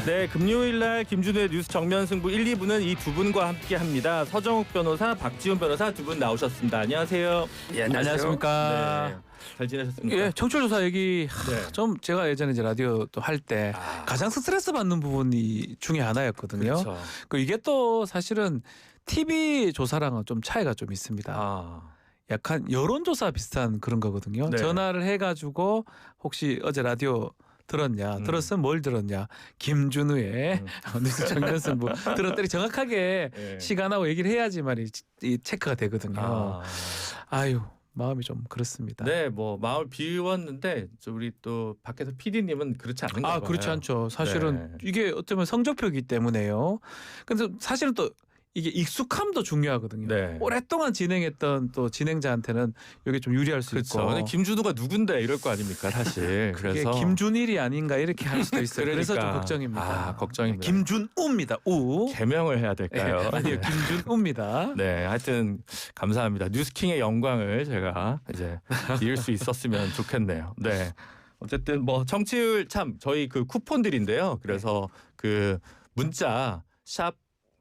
네, 금요일 날 김준우의 뉴스 정면 승부 1, 2부는 이 두 분과 함께 합니다. 서정욱 변호사, 박지훈 변호사 두 분 나오셨습니다. 안녕하세요. 예, 안녕하십니까. 네, 잘 지내셨습니까? 예, 청취조사 얘기 네. 좀 제가 예전에 이제 라디오 또 할 때 가장 스트레스 받는 부분이 중에 하나였거든요. 그렇죠. 이게 또 사실은 TV 조사랑은 좀 차이가 좀 있습니다. 아, 약간 여론조사 비슷한 그런 거거든요. 네. 전화를 해가지고 혹시 어제 라디오 들었냐? 들었으면 뭘 들었냐? 김준우의 뉴스 정면 승부 들었더니 정확하게 네. 시간하고 얘기를 해야지만 이 체크가 되거든요. 아. 아유. 마음이 좀 그렇습니다. 네, 뭐 마음을 비웠는데 우리 또 밖에서 PD님은 그렇지 않은가 봐요. 그렇지 않죠. 사실은 네. 이게 어쩌면 성적표이기 때문에요. 근데 사실은 또 이게 익숙함도 중요하거든요. 네. 오랫동안 진행했던 또 진행자한테는 이게 좀 유리할 수 그렇죠. 있고. 근데 김준우가 누군데 이럴 거 아닙니까, 사실. 그게 그래서 김준일이 아닌가 이렇게 할 수도 있어요. 그래서 좀 그러니까. 걱정입니다. 걱정입니다. 김준우입니다. 우. 개명을 해야 될까요? 아니요, 네. 김준우입니다. 네, 하여튼 감사합니다. 뉴스킹의 영광을 제가 이제 이을 수 있었으면 좋겠네요. 네, 어쨌든 뭐 청취율 참 저희 그 쿠폰들인데요. 그래서 그 문자 샵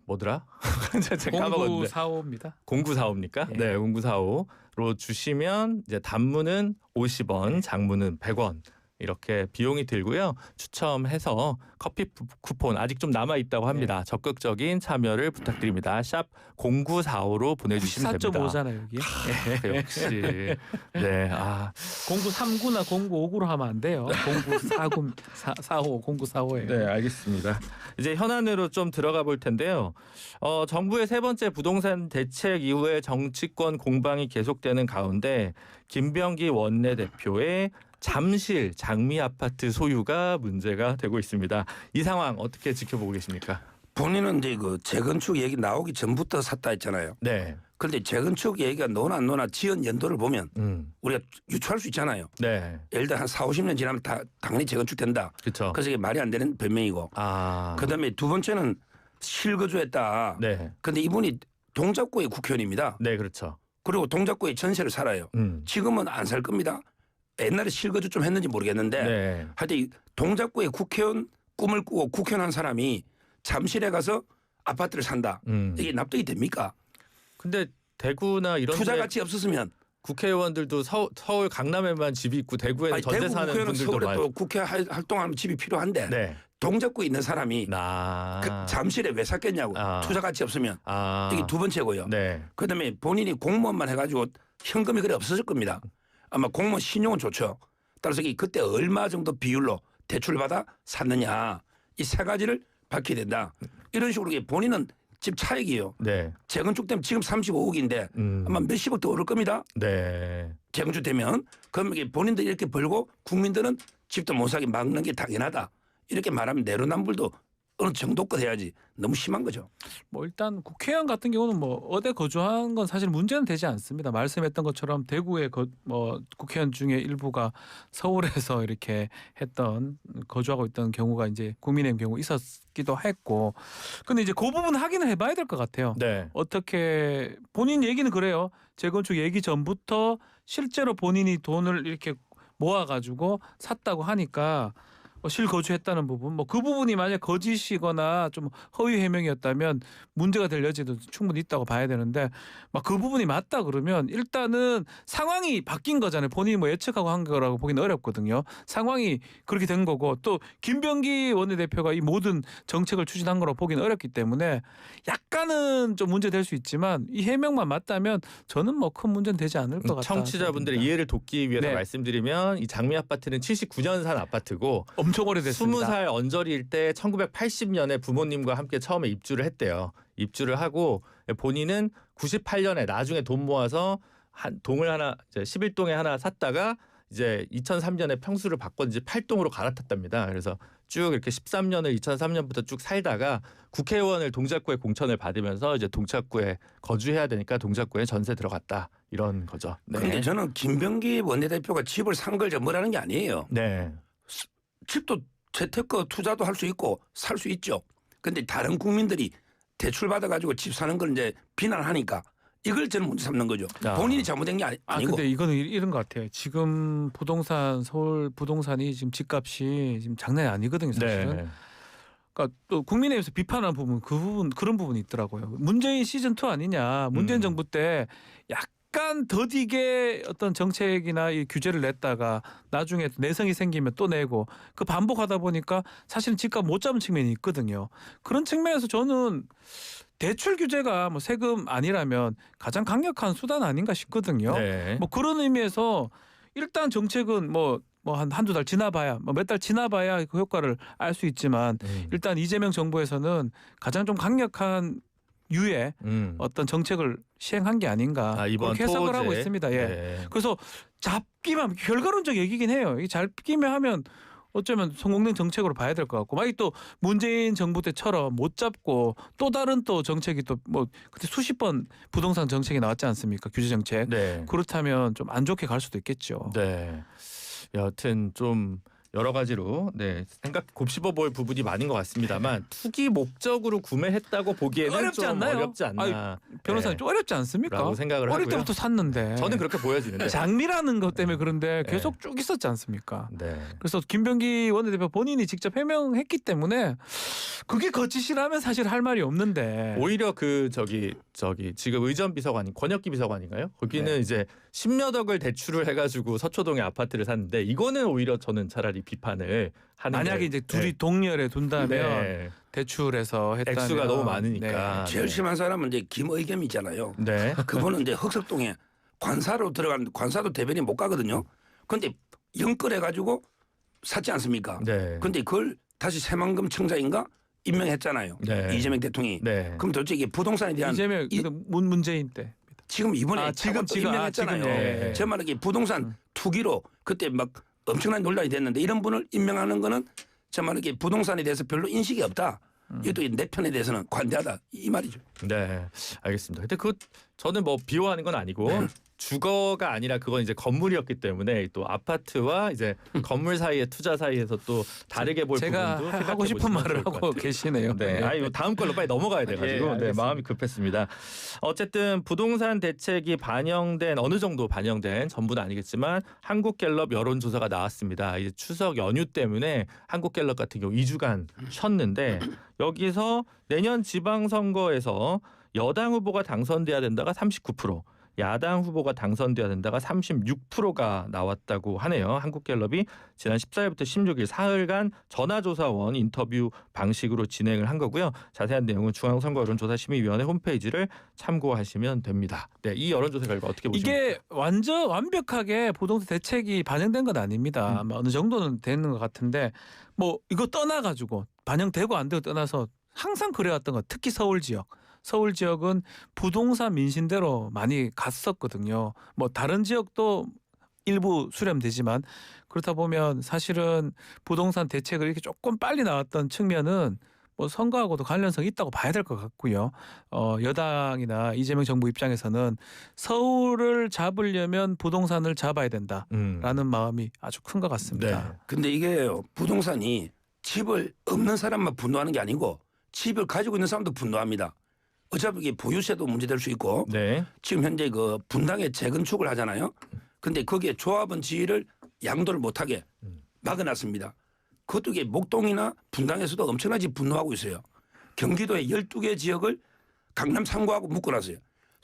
뭐더라? 제가 까먹었는데 0945입니다. 0945입니까? 예. 네, 0945로 주시면 이제 단문은 50원, 장문은 100원. 이렇게 비용이 들고요. 추첨해서 커피 쿠폰 아직 좀 남아 있다고 합니다. 적극적인 참여를 부탁드립니다. 샵 0945로 보내주시면 됩니다. 14.5잖아요 여기. 역시 네, 0939나 0959로 하면 안 돼요. 0945, 0945예요. 네, 알겠습니다. 이제 현안으로 좀 들어가 볼 텐데요. 정부의 세 번째 부동산 대책 이후에 정치권 공방이 계속되는 가운데 김병기 원내대표의 잠실 장미 아파트 소유가 문제가 되고 있습니다. 이 상황 어떻게 지켜보고 계십니까? 본인은 이제 그 재건축 얘기 나오기 전부터 샀다 했잖아요. 네. 그런데 재건축 얘기가 노나 안 노나 지연 연도를 보면 우리가 유추할 수 있잖아요. 네. 예를 들어 한 4, 50년 지나면 당연히 재건축 된다. 그렇죠. 그래서 이게 말이 안 되는 변명이고. 그다음에 두 번째는 실거주했다. 네. 그런데 이분이 동작구의 국회의원입니다. 네, 그렇죠. 그리고 동작구에 전세를 살아요. 지금은 안 살 겁니다. 옛날에 실거주 좀 했는지 모르겠는데 네. 하여튼 이 동작구의 국회의원 꿈을 꾸고 국회의원 한 사람이 잠실에 가서 아파트를 산다. 이게 납득이 됩니까? 근데 대구나 이런 투자 데 가치 없었으면 국회의원들도 서울 강남에만 집이 있고 대구에는 전세 대구 사는 국회의원은 분들도 서울에 많아요. 또 국회 활동하면 집이 필요한데 네. 동작구에 있는 사람이 그 잠실에 왜 샀겠냐고. 투자 가치 없으면. 이게 두 번째고요. 네. 그다음에 본인이 공무원만 해가지고 현금이 그래 없어질 겁니다. 아마 공무원 신용은 좋죠. 따라서 그때 얼마 정도 비율로 대출받아 샀느냐. 이 세 가지를 밝혀야 된다. 이런 식으로 본인은 집 차익이에요. 네. 재건축 되면 지금 35억인데 아마 몇십억 더 오를 겁니다. 네. 재건축 되면 그럼 이게 본인들 이렇게 벌고 국민들은 집도 못 사게 막는 게 당연하다. 이렇게 말하면 내로남불도 어느 정도껏 해야지. 너무 심한 거죠. 뭐 일단 국회의원 같은 경우는 뭐 어디 거주한 건 사실 문제는 되지 않습니다. 말씀했던 것처럼 대구의 국회의원 중에 일부가 서울에서 이렇게 거주하고 있던 경우가 이제 국민의힘 경우 있었기도 했고, 근데 이제 그 부분 확인을 해봐야 될 것 같아요. 네. 어떻게 본인 얘기는 그래요. 재건축 얘기 전부터 실제로 본인이 돈을 이렇게 모아가지고 샀다고 하니까. 실거주했다는 부분, 그 부분이 만약 거짓이거나 좀 허위 해명이었다면 문제가 될 여지도 충분히 있다고 봐야 되는데, 그 부분이 맞다 그러면 일단은 상황이 바뀐 거잖아요. 본인이 예측하고 한 거라고 보기는 어렵거든요. 상황이 그렇게 된 거고, 또 김병기 원내대표가 이 모든 정책을 추진한 거라고 보기는 어렵기 때문에 약간은 좀 문제 될 수 있지만 이 해명만 맞다면 저는 큰 문제는 되지 않을 것 같다. 청취자분들의 이해를 돕기 위해서 말씀드리면 이 장미 아파트는 79년 산 아파트고 엄청 오래됐습니다. 20살 언저리일 때 1980년에 부모님과 함께 처음에 입주를 했대요. 입주를 하고 본인은 98년에 나중에 돈 모아서 동을 하나, 이제 11동에 하나 샀다가 이제 2003년에 평수를 바꿨는지 8동으로 갈아탔답니다. 그래서 쭉 이렇게 13년을 2003년부터 쭉 살다가 국회의원을 동작구에 공천을 받으면서 이제 동작구에 거주해야 되니까 동작구에 전세 들어갔다. 이런 거죠. 네. 그런데 저는 김병기 원내대표가 집을 산 걸 뭐라는 게 아니에요. 네. 집도 재테크 투자도 할 수 있고 살 수 있죠. 그런데 다른 국민들이 대출 받아가지고 집 사는 걸 이제 비난하니까 이걸 저는 문제 삼는 거죠. 본인이 잘못된 게 아니고. 근데 이거는 이런 것 같아요. 지금 서울 부동산이 지금 집값이 지금 장난이 아니거든요, 사실은. 네. 그러니까 또 국민의힘에서 비판하는 부분 그런 부분이 있더라고요. 문재인 시즌 2 아니냐. 문재인 정부 때 약간 더디게 어떤 정책이나 이 규제를 냈다가 나중에 내성이 생기면 또 내고 그 반복하다 보니까 사실은 집값 못 잡은 측면이 있거든요. 그런 측면에서 저는 대출 규제가 뭐 세금 아니라면 가장 강력한 수단 아닌가 싶거든요. 네. 뭐 그런 의미에서 일단 정책은 뭐 한두 달 지나봐야 뭐 몇 달 지나봐야 그 효과를 알 수 있지만 일단 이재명 정부에서는 가장 좀 강력한 유의 어떤 정책을 시행한 게 아닌가 이번 그렇게 해석을 토제. 하고 있습니다. 예. 네. 그래서 잡기만 결과론적 얘기긴 해요. 이 잡기만 하면 어쩌면 성공된 정책으로 봐야 될 것 같고 만약 또 문재인 정부 때처럼 못 잡고 또 다른 또 정책이 또 뭐 그때 수십 번 부동산 정책이 나왔지 않습니까? 규제 정책. 네. 그렇다면 좀 안 좋게 갈 수도 있겠죠. 네. 여하튼 좀 여러 가지로 곱씹어 볼 부분이 많은 것 같습니다만 투기 목적으로 구매했다고 보기에는 어렵지 좀 않나요? 어렵지 않나. 변호사님 네. 좀 어렵지 않습니까? 라고 생각을 어릴 하고요. 때부터 샀는데. 저는 그렇게 보여지는데. 장미라는 것 때문에 그런데 네. 계속 쭉 있었지 않습니까? 네. 그래서 김병기 원내대표 본인이 직접 해명했기 때문에 그게 거짓이라면 사실 할 말이 없는데. 오히려 그 저기 지금 의전 비서관이 권혁기 비서관인가요? 거기는 네. 이제 10몇 억을 대출을 해가지고 서초동에 아파트를 샀는데 이거는 오히려 저는 차라리 비판을 하는 만약에 게, 이제 둘이 동렬에 둔다면 네. 대출해서 했다면 액수가 너무 많으니까. 제일 심한 사람은 이제 김의겸 있잖아요. 네. 그분은 이제 흑석동에 관사로 들어간 관사도 대변인 못 가거든요. 근데 영끌해가지고 샀지 않습니까? 네. 근데 그걸 다시 새만금 청장인가 임명했잖아요. 네. 이재명 대통령이. 네. 그럼 도대체 이게 부동산에 대한 이재명 문재인 때. 지금 이번에 지금 임명했잖아요. 네. 제 말은 이게 부동산 투기로 그때 막 엄청난 논란이 됐는데 이런 분을 임명하는 거는 제 말은 이게 부동산에 대해서 별로 인식이 없다. 이것도 내 편에 대해서는 관대하다 이 말이죠. 네, 알겠습니다. 근데 그 저는 뭐 비호하는 건 아니고 주거가 아니라 그건 이제 건물이었기 때문에 또 아파트와 이제 건물 사이의 투자 사이에서 또 다르게 볼 제가 부분도 생각해 하고 싶은 보시면 말을 좋을 것 하고 같아요. 계시네요. 네, 아유 다음 걸로 빨리 넘어가야 돼가지고 예, 네, 알겠습니다. 마음이 급했습니다. 어쨌든 부동산 대책이 반영된 어느 정도 반영된 전부는 아니겠지만 한국갤럽 여론조사가 나왔습니다. 이제 추석 연휴 때문에 한국갤럽 같은 경우 2주간 쉬었는데 여기서 내년 지방선거에서 여당 후보가 당선돼야 된다가 39%. 야당 후보가 당선돼야 된다가 36%가 나왔다고 하네요. 한국갤럽이 지난 14일부터 16일 사흘간 전화조사원 인터뷰 방식으로 진행을 한 거고요. 자세한 내용은 중앙선거여론조사심의위원회 홈페이지를 참고하시면 됩니다. 네, 이 여론조사 결과 어떻게 보십니까? 이게 완전 완벽하게 부동산 대책이 반영된 건 아닙니다. 아마 어느 정도는 되는 것 같은데 뭐 이거 떠나가지고 반영되고 안 되고 떠나서 항상 그래왔던 것 특히 서울 지역. 서울 지역은 부동산 민심대로 많이 갔었거든요. 뭐 다른 지역도 일부 수렴되지만 그렇다 보면 사실은 부동산 대책을 이렇게 조금 빨리 나왔던 측면은 뭐 선거하고도 관련성이 있다고 봐야 될 것 같고요. 여당이나 이재명 정부 입장에서는 서울을 잡으려면 부동산을 잡아야 된다라는 마음이 아주 큰 것 같습니다. 네. 근데 이게 부동산이 집을 없는 사람만 분노하는 게 아니고 집을 가지고 있는 사람도 분노합니다. 어차피 이게 보유세도 문제될 수 있고 네. 지금 현재 그 분당에 재건축을 하잖아요. 근데 거기에 조합원 지위를 양도를 못하게 막아놨습니다. 그것도 이게 목동이나 분당에서도 엄청나게 분노하고 있어요. 경기도의 12개 지역을 강남 3구하고 묶어놨어요.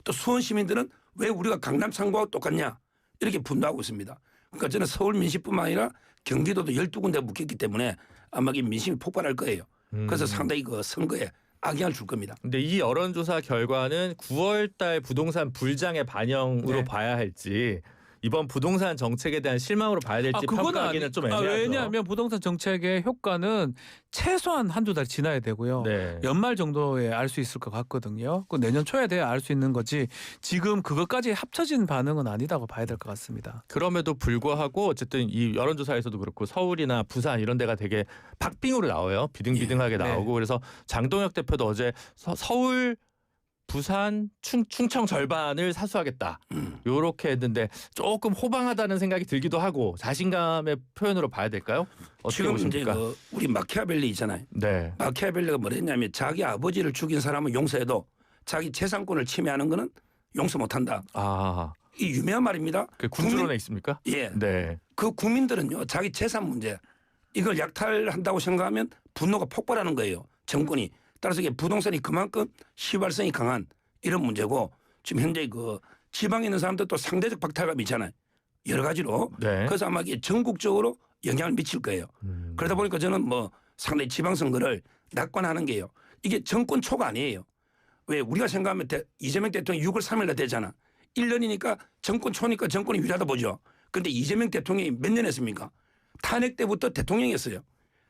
또 수원 시민들은 왜 우리가 강남 3구하고 똑같냐 이렇게 분노하고 있습니다. 그러니까 저는 서울 민심뿐만 아니라 경기도도 12군데 묶였기 때문에 아마 이 민심이 폭발할 거예요. 그래서 상당히 그 선거에 악영향을 줄 겁니다. 근데 이 여론조사 결과는 9월달 부동산 불장의 반영으로 네. 봐야 할지 이번 부동산 정책에 대한 실망으로 봐야 될지 평가하기는 좀 애매하죠. 왜냐하면 부동산 정책의 효과는 최소한 한두 달 지나야 되고요. 네. 연말 정도에 알 수 있을 것 같거든요. 그 내년 초에 돼야 알 수 있는 거지 지금 그것까지 합쳐진 반응은 아니다고 봐야 될 것 같습니다. 그럼에도 불구하고 어쨌든 이 여론조사에서도 그렇고 서울이나 부산 이런 데가 되게 박빙으로 나와요. 비등비등하게 네. 나오고 그래서 장동혁 대표도 어제 서울 부산, 충청 절반을 사수하겠다. 요렇게 했는데 조금 호방하다는 생각이 들기도 하고 자신감의 표현으로 봐야 될까요? 어떻게 지금 보십니까? 이제 그 우리 마키아벨리 있잖아요. 네. 마키아벨리가 뭐랬냐면 자기 아버지를 죽인 사람은 용서해도 자기 재산권을 침해하는 거는 용서 못한다. 아, 이 유명한 말입니다. 그 군주론에 있습니까? 예. 네. 그 국민들은요 자기 재산 문제 이걸 약탈한다고 생각하면 분노가 폭발하는 거예요. 정권이. 따라서 이게 부동산이 그만큼 시발성이 강한 이런 문제고 지금 현재 그 지방에 있는 사람들 또 상대적 박탈감이 있잖아요. 여러 가지로. 네. 그래서 아마 이게 전국적으로 영향을 미칠 거예요. 그러다 보니까 저는 뭐 상당히 지방선거를 낙관하는 게요. 이게 정권 초가 아니에요. 왜 우리가 생각하면 이재명 대통령이 6월 3일 날 되잖아. 1년이니까 정권 초니까 정권이 유리하다 보죠. 그런데 이재명 대통령이 몇 년 했습니까? 탄핵 때부터 대통령이었어요.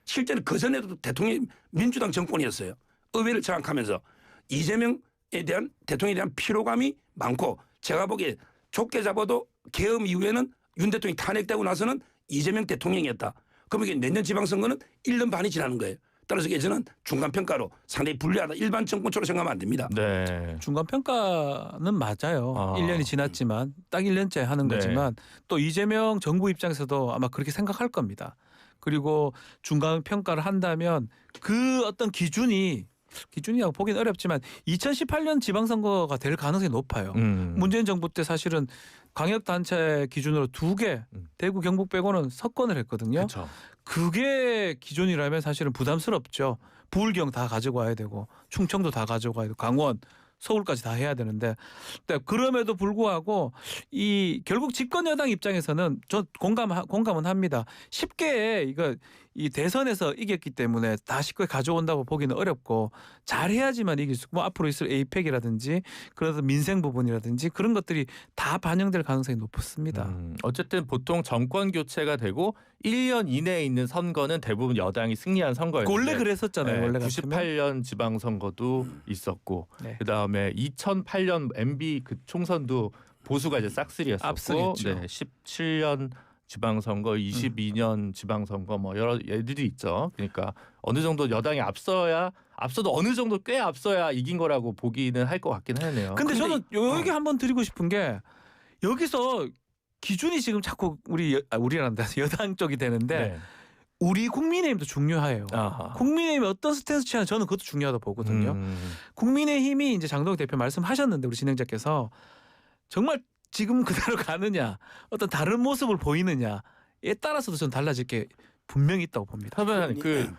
실제로 그전에도 대통령이 민주당 정권이었어요. 의회를 장악하면서 이재명에 대한 대통령에 대한 피로감이 많고 제가 보기에 좁게 잡아도 계엄 이후에는 윤 대통령이 탄핵되고 나서는 이재명 대통령이었다. 그럼 이게 내년 지방선거는 1년 반이 지나는 거예요. 따라서 이게 저는 중간평가로 상당히 불리하다. 일반 정권처럼 생각하면 안 됩니다. 네. 중간 평가는 맞아요. 아. 1년이 지났지만 딱 1년째 하는 네. 거지만 또 이재명 정부 입장에서도 아마 그렇게 생각할 겁니다. 그리고 중간 평가를 한다면 그 어떤 기준이라고 보기는 어렵지만 2018년 지방선거가 될 가능성이 높아요. 문재인 정부 때 사실은 광역단체 기준으로 2개 대구 경북 빼고는 석권을 했거든요. 그렇죠. 그게 기준이라면 사실은 부담스럽죠. 부울경 다 가지고 와야 되고 충청도 다 가지고 와야 되고 강원 서울까지 다 해야 되는데 그럼에도 불구하고 이 결국 집권 여당 입장에서는 저 공감은 합니다. 쉽게 이 대선에서 이겼기 때문에 다 쉽게 가져온다고 보기는 어렵고 잘해야지만 이길 수 있고 뭐 앞으로 있을 에이펙이라든지 그런 민생 부분이라든지 그런 것들이 다 반영될 가능성이 높습니다. 어쨌든 보통 정권 교체가 되고 1년 이내에 있는 선거는 대부분 여당이 승리한 선거였는데 원래 그랬었잖아요. 원래 같으면. 98년 지방선거도 있었고 네. 그다음에 2008년 MB 그 총선도 보수가 이제 싹쓸이였었고 압승했죠. 17년 지방선거, 22년 지방선거 뭐 여러 예들이 있죠. 그러니까 어느 정도 여당이 앞서도 어느 정도 꽤 앞서야 이긴 거라고 보기는 할 것 같긴 하네요. 근데 저는 여기 한번 드리고 싶은 게 여기서 기준이 지금 자꾸 우리란다 여당 쪽이 되는데 네. 우리 국민의힘도 중요해요. 아하. 국민의힘이 어떤 스탠스 취하는 저는 그것도 중요하다고 보거든요. 국민의힘이 이제 장동혁 대표 말씀하셨는데 우리 진행자께서 정말 지금 그대로 가느냐 어떤 다른 모습을 보이느냐에 따라서도 저는 달라질 게 분명히 있다고 봅니다. 그러면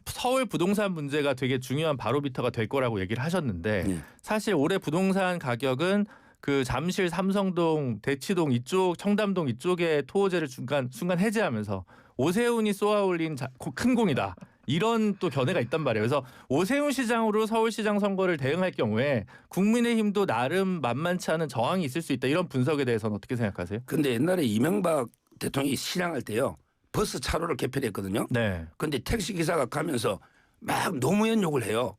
서울 부동산 문제가 되게 중요한 바로미터가 될 거라고 얘기를 하셨는데 네. 사실 올해 부동산 가격은 그 잠실, 삼성동, 대치동 이쪽, 청담동 이쪽에 토호제를 순간 해제하면서 오세훈이 쏘아올린 큰 공이다. 이런 또 견해가 있단 말이에요. 그래서 오세훈 시장으로 서울시장 선거를 대응할 경우에 국민의힘도 나름 만만치 않은 저항이 있을 수 있다. 이런 분석에 대해서는 어떻게 생각하세요? 근데 옛날에 이명박 대통령이 시장할 때요. 버스 차로를 개편했거든요. 네. 근데 택시 기사가 가면서 막 노무현 욕을 해요.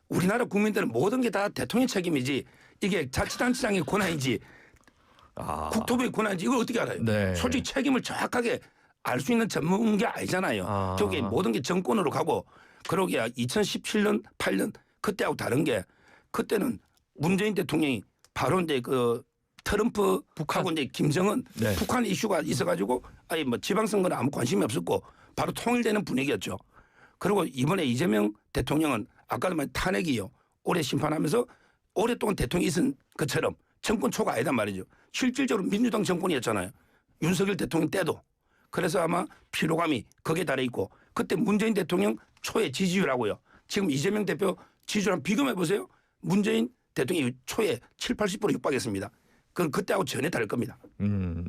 우리나라 국민들은 모든 게 다 대통령 책임이지 이게 자치단체장의 권한이지 국토부의 권한이지 이걸 어떻게 알아요? 네. 솔직히 책임을 정확하게 알 수 있는 전문가 아니잖아요. 저게 모든 게 정권으로 가고 그러기야 2017년 8년 그때하고 다른 게 그때는 문재인 대통령이 바로 이제 그 트럼프 북하고 이제 김정은 네. 북한 이슈가 있어가지고 아니 뭐 지방선거는 아무 관심이 없었고 바로 통일되는 분위기였죠. 그리고 이번에 이재명 대통령은 아까도 말한 탄핵이요. 올해 심판하면서 오랫동안 대통령이 있은 것처럼 정권 초가 아니단 말이죠. 실질적으로 민주당 정권이었잖아요. 윤석열 대통령 때도. 그래서 아마 피로감이 거기에 달해 있고 그때 문재인 대통령 초의 지지율하고요. 지금 이재명 대표 지지율 비교해 보세요. 문재인 대통령이 초에 7, 80% 육박했습니다. 그건 그때하고 전혀 다를 겁니다.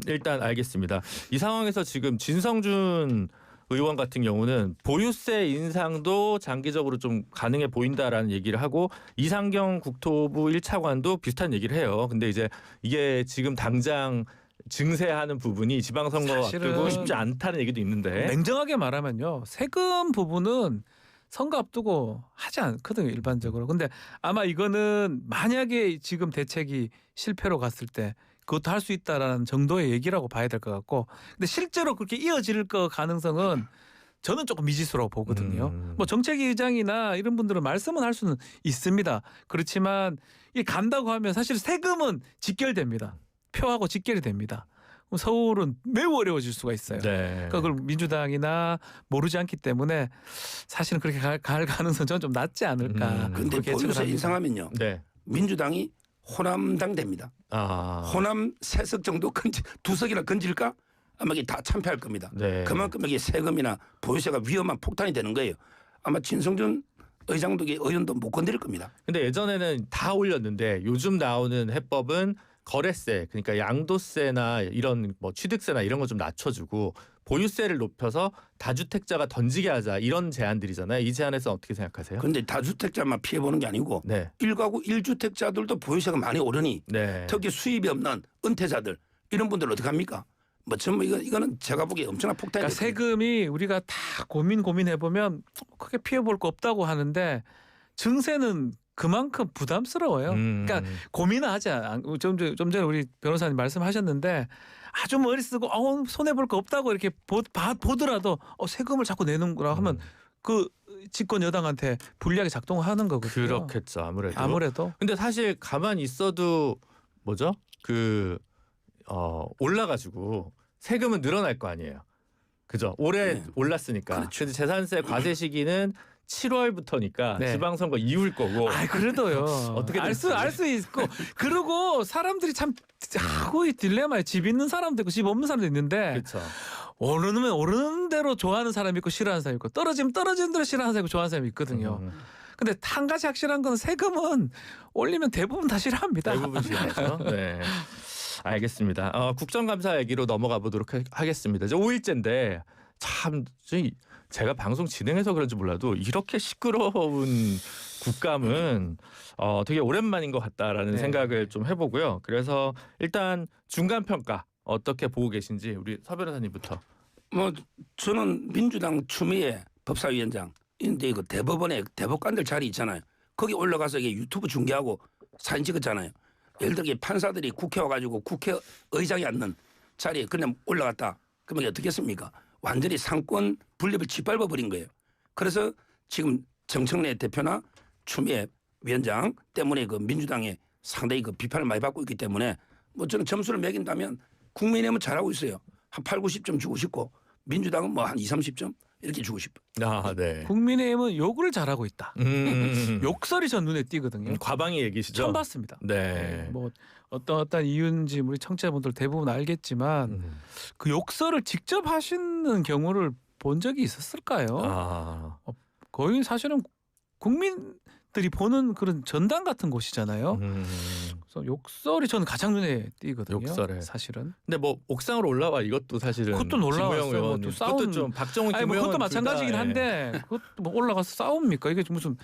일단 알겠습니다. 이 상황에서 지금 진성준 의원 같은 경우는 보유세 인상도 장기적으로 좀 가능해 보인다라는 얘기를 하고 이상경 국토부 1차관도 비슷한 얘기를 해요. 근데 이제 이게 지금 당장 증세하는 부분이 지방선거 앞두고 쉽지 않다는 얘기도 있는데 냉정하게 말하면요. 세금 부분은 선거 앞두고 하지 않거든요. 일반적으로. 근데 아마 이거는 만약에 지금 대책이 실패로 갔을 때 그것도 할 수 있다라는 정도의 얘기라고 봐야 될 것 같고 근데 실제로 그렇게 이어질 거 가능성은 저는 조금 미지수라고 보거든요. 뭐 정책위 의장이나 이런 분들은 말씀은 할 수는 있습니다. 그렇지만 이게 간다고 하면 사실 세금은 직결됩니다. 표하고 직결이 됩니다. 그럼 서울은 매우 어려워질 수가 있어요. 네. 그러니까 그걸 민주당이나 모르지 않기 때문에 사실은 그렇게 갈 가능성은 저는 좀 낮지 않을까. 그런데 그렇게 예측을 보유세 합니다. 인상하면요. 네. 민주당이 호남당 됩니다. 호남 3석 정도 두 석이나 건질까? 아마 이게 다 참패할 겁니다. 네. 그만큼 이게 세금이나 보유세가 위험한 폭탄이 되는 거예요. 아마 진성준 의장도 의원도 못 건드릴 겁니다. 근데 예전에는 다 올렸는데 요즘 나오는 해법은 거래세, 그러니까 양도세나 이런 뭐 취득세나 이런 거 좀 낮춰주고 보유세를 높여서 다주택자가 던지게 하자, 이런 제안들이잖아요. 이 제안에서 어떻게 생각하세요? 그런데 다주택자만 피해 보는 게 아니고 네. 1가구 1주택자들도 보유세가 많이 오르니 네. 특히 수입이 없는 은퇴자들 이런 분들 어떻게 합니까? 뭐 전부 이거는 제가 보기에 엄청난 폭탄이 그러니까 세금이 우리가 다 고민해 보면 크게 피해 볼 거 없다고 하는데 증세는 그만큼 부담스러워요. 그러니까 고민은 하지 좀 전에 우리 변호사님 말씀하셨는데 아주 머리 쓰고 손해 볼 거 없다고 이렇게 보더라도 세금을 자꾸 내는구나 하면 그 집권 여당한테 불리하게 작동하는 거거든요. 그렇겠죠. 아무래도. 근데 사실 가만히 있어도 뭐죠? 올라가지고 세금은 늘어날 거 아니에요. 그죠? 올해 네. 올랐으니까. 그렇죠. 근데 재산세 과세 시기는 7월부터니까 네. 지방선거 이후일 거고. 그래도요. 어떻게 알 수 있고 그리고 사람들이 참 하고 이 딜레마에 집 있는 사람도 있고 집 없는 사람도 있는데 그렇죠. 오르면 오르는 대로 좋아하는 사람이 있고 싫어하는 사람이 있고 떨어지면 떨어지는 대로 싫어하는 사람이 있고 좋아하는 사람이 있거든요. 근데 한 가지 확실한 건 세금은 올리면 대부분 다 싫어합니다. 대부분 싫어하죠. 네. 알겠습니다. 국정감사 얘기로 넘어가 보도록 하겠습니다. 이제 5일째인데 참 제가 방송 진행해서 그런지 몰라도 이렇게 시끄러운 국감은 되게 오랜만인 것 같다라는 네. 생각을 좀 해보고요. 그래서 일단 중간 평가 어떻게 보고 계신지 우리 서 변호사님부터. 뭐 저는 민주당 추미애 법사위원장 이제 그 대법원에 대법관들 자리 있잖아요. 거기 올라가서 이게 유튜브 중계하고 사진 찍었잖아요. 예를 들어 판사들이 국회 와가지고 국회의장이 앉는 자리에 그냥 올라갔다. 그러면 어떻게 했습니까? 완전히 상권 분립을 짓밟아 버린 거예요. 그래서 지금 정청래 대표나 추미애 위원장 때문에 그 민주당에 상당히 그 비판을 많이 받고 있기 때문에 뭐 저는 점수를 매긴다면 국민의힘은 잘하고 있어요. 한 8, 90점 주고 싶고 민주당은 뭐 한 2, 30점 이렇게 주고 싶어요. 네. 국민의힘은 욕을 잘하고 있다. 욕설이 전 눈에 띄거든요. 과방위 얘기시죠? 처음 봤습니다. 네. 뭐 어떤 이유인지 우리 청취자분들 대부분 알겠지만 그 욕설을 직접 하시는 경우를 본 적이 있었을까요? 거의 사실은 국민들이 보는 그런 전당 같은 곳이잖아요. 그래서 욕설이 저는 가장 눈에 띄거든요. 욕설을. 사실은. 근데 뭐 옥상으로 올라와 이것도 사실은 그것도 놀라웠어요. 김무영 의원님, 또 그것도 좀 박정훈 아니 뭐 김무영 그것도 마찬가지긴 예. 한데 그것도 뭐 올라가서 싸웁니까? 이게 무슨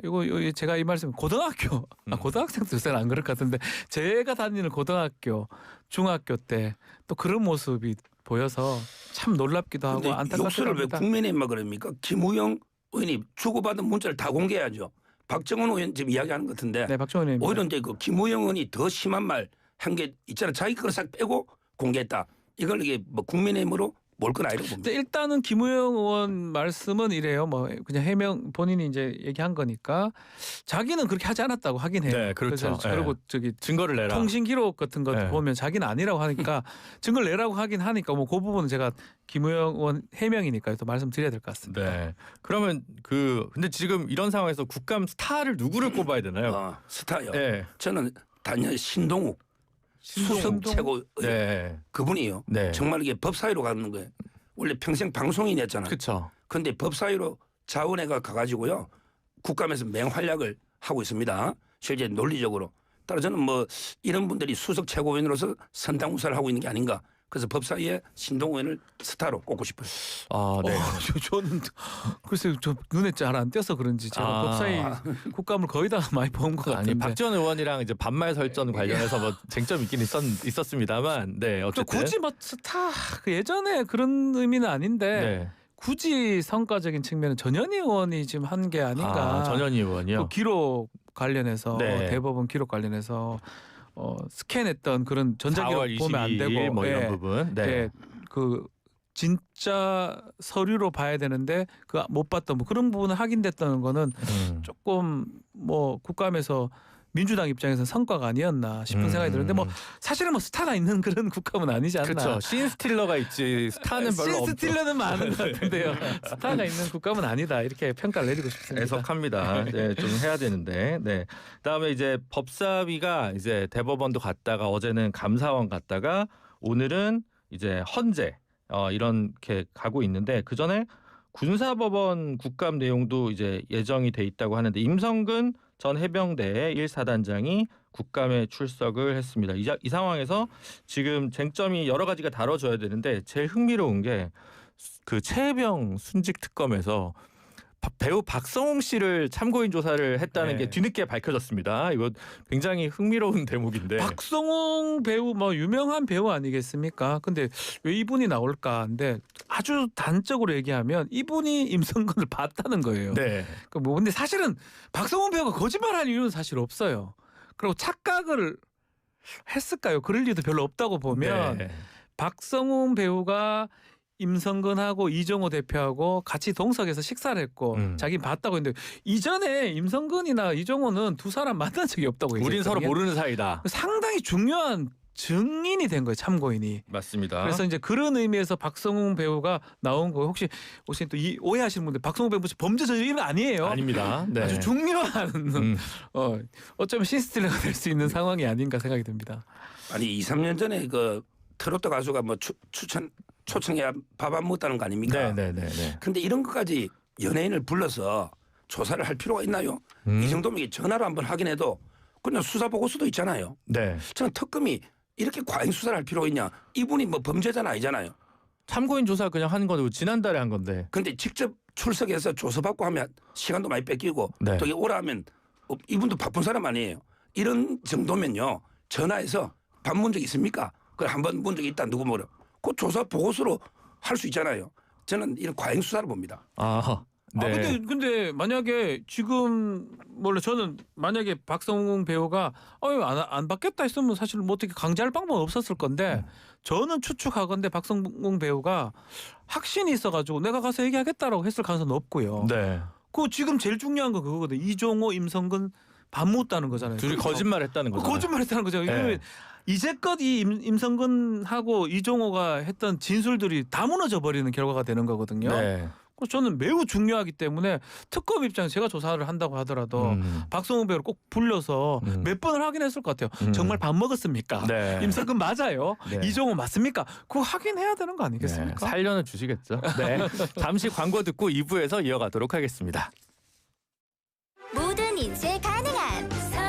이거 제가 이 말씀 고등학교 고등학생도 요새는 안 그럴 것 같은데 제가 다니는 고등학교 중학교 때 또 그런 모습이 보여서 참 놀랍기도 하고 안타깝기도 욕설을 왜 합니다. 국민의힘만 그럽니까? 김우영 의원이 주고받은 문자를 다 공개해야죠. 박정훈 의원 지금 이야기하는 것 같은데 네, 박정훈 의원입니다. 오히려 이제 그 김우영 의원이 더 심한 말 한 게 있잖아. 자기 거를 싹 빼고 공개했다. 이걸 이게 뭐 국민의힘으로 몰 건 아니라고 봅니다. 일단은 김우영 의원 말씀은 이래요. 뭐 그냥 해명 본인이 이제 얘기한 거니까 자기는 그렇게 하지 않았다고 하긴 해요. 네, 그렇죠. 그래서 그리고 저기 증거를 내라. 통신 기록 같은 거 네. 보면 자기는 아니라고 하니까 증거를 내라고 하긴 하니까 뭐 그 부분은 제가 김우영 의원 해명이니까 또 말씀드려야 될 것 같습니다. 네. 그러면 근데 지금 이런 상황에서 국감 스타를 누구를 꼽아야 되나요? 스타요. 네. 저는 단연 신동욱 수석 최고 네. 그분이요. 네. 정말 이게 법사위로 가는 거예요. 원래 평생 방송인 했잖아요. 그렇죠. 그런데 법사위로 자원회가 가가지고요. 국감에서 맹활약을 하고 있습니다. 실제 논리적으로. 따라 저는 뭐 이런 분들이 수석 최고위원으로서 선당우사를 하고 있는 게 아닌가. 그래서 법사위에 신동욱 의원을 스타로 꼽고 싶어요. 네. 저는 글쎄요, 저 눈에 잘 안 띄어서 그런지 제가 법사위 국감을 거의 다 많이 본 것 같은데. 아니 박지원 의원이랑 이제 반말 설전 관련해서 뭐 쟁점 있긴 있었습니다만, 네 어쨌든 굳이 뭐 스타 예전에 그런 의미는 아닌데 네. 굳이 성과적인 측면은 전현희 의원이 지금 한 게 아닌가. 전현희 의원이요. 그 기록 관련해서 네. 대법원 기록 관련해서 스캔했던 그런 전자기록 4월 보면 안 22일 되고 뭐 이런 예. 부분. 네. 예. 그 진짜 서류로 봐야 되는데 그 못 봤던 뭐 그런 부분을 확인됐다는 거는 조금 뭐 국감에서 민주당 입장에서는 성과가 아니었나 싶은 생각이 드는데 뭐 사실은 뭐 스타가 있는 그런 국감은 아니지 않나. 그렇죠. 신 스틸러가 있지 스타는 별로 없죠. 신 스틸러는 많은 것 같은데요. 스타가 있는 국감은 아니다 이렇게 평가를 내리고 싶습니다. 애석합니다. 네, 좀 해야 되는데. 네. 그다음에 이제 법사위가 이제 대법원도 갔다가 어제는 감사원 갔다가 오늘은 이제 헌재 이렇게 가고 있는데 그 전에 군사법원 국감 내용도 이제 예정이 돼 있다고 하는데 임성근 전 해병대 1사단장이 국감에 출석을 했습니다. 이 상황에서 지금 쟁점이 여러 가지가 다뤄져야 되는데 제일 흥미로운 게 그 최혜병 순직 특검에서 배우 박성웅 씨를 참고인 조사를 했다는 네. 게 뒤늦게 밝혀졌습니다. 이거 굉장히 흥미로운 대목인데. 박성웅 배우 뭐 유명한 배우 아니겠습니까? 근데 왜 이분이 나올까? 근데 아주 단적으로 얘기하면 이분이 임성근을 봤다는 거예요. 네. 뭐 근데 사실은 박성웅 배우가 거짓말할 이유는 사실 없어요. 그리고 착각을 했을까요? 그럴 리도 별로 없다고 보면 네. 박성웅 배우가 임성근하고 이정호 대표하고 같이 동석해서 식사를 했고 자기 봤다고 했는데 이전에 임성근이나 이정호는 두 사람 만난 적이 없다고 얘기했거든요. 우린 서로 모르는 사이다. 상당히 중요한 증인이 된 거예요. 참고인이. 맞습니다. 그래서 이제 그런 의미에서 박성웅 배우가 나온 거 혹시 또 오해하시는 분들 박성웅 배우 범죄 저지른 거 아니에요. 아닙니다. 네. 아주 중요한 어쩌면 신스틸러가 될 수 있는 상황이 아닌가 생각이 듭니다. 아니 2, 3년 전에 그 트로트 가수가 뭐 초청해야 밥 안 먹었다는 거 아닙니까? 네네네. 근데 이런 것까지 연예인을 불러서 조사를 할 필요가 있나요? 이 정도면 전화로 한번 확인해도 그냥 수사 보고서도 있잖아요. 네. 저는 특검이 이렇게 과잉 수사를 할 필요가 있냐? 이분이 뭐 범죄자는 아니잖아요. 참고인 조사 그냥 하는 거고 지난달에 한 건데. 근데 직접 출석해서 조사받고 하면 시간도 많이 뺏기고 네. 또 이게 오라 하면 이분도 바쁜 사람 아니에요. 이런 정도면요. 전화해서 밥 문 적 있습니까? 그걸 한번 문 적이 있다 누구 뭐라. 그 조사 보고서로 할 수 있잖아요. 저는 이런 과잉 수사를 봅니다. 아, 네. 근데 만약에 지금 원래 저는 만약에 박성웅 배우가 안 받겠다 했으면 사실 뭐 어떻게 강제할 방법은 없었을 건데 저는 추측하건대 박성웅 배우가 확신이 있어가지고 내가 가서 얘기하겠다라고 했을 가능성은 없고요. 네. 그 지금 제일 중요한 건 그거거든. 이종호, 임성근 밥 묻다는 거잖아요. 둘이 그렇죠? 거짓말했다는 거죠. 거짓말했다는 거죠. 네. 이제껏 이 임성근하고 이종호가 했던 진술들이 다 무너져 버리는 결과가 되는 거거든요. 네. 그래서 저는 매우 중요하기 때문에 특검 입장에서 제가 조사를 한다고 하더라도 박성웅 배우를 꼭 불러서 몇 번을 확인했을 것 같아요. 정말 밥 먹었습니까? 네. 임성근 맞아요? 네. 이종호 맞습니까? 그거 확인해야 되는 거 아니겠습니까? 네. 살려는 주시겠죠. 네. 잠시 광고 듣고 2부에서 이어가도록 하겠습니다.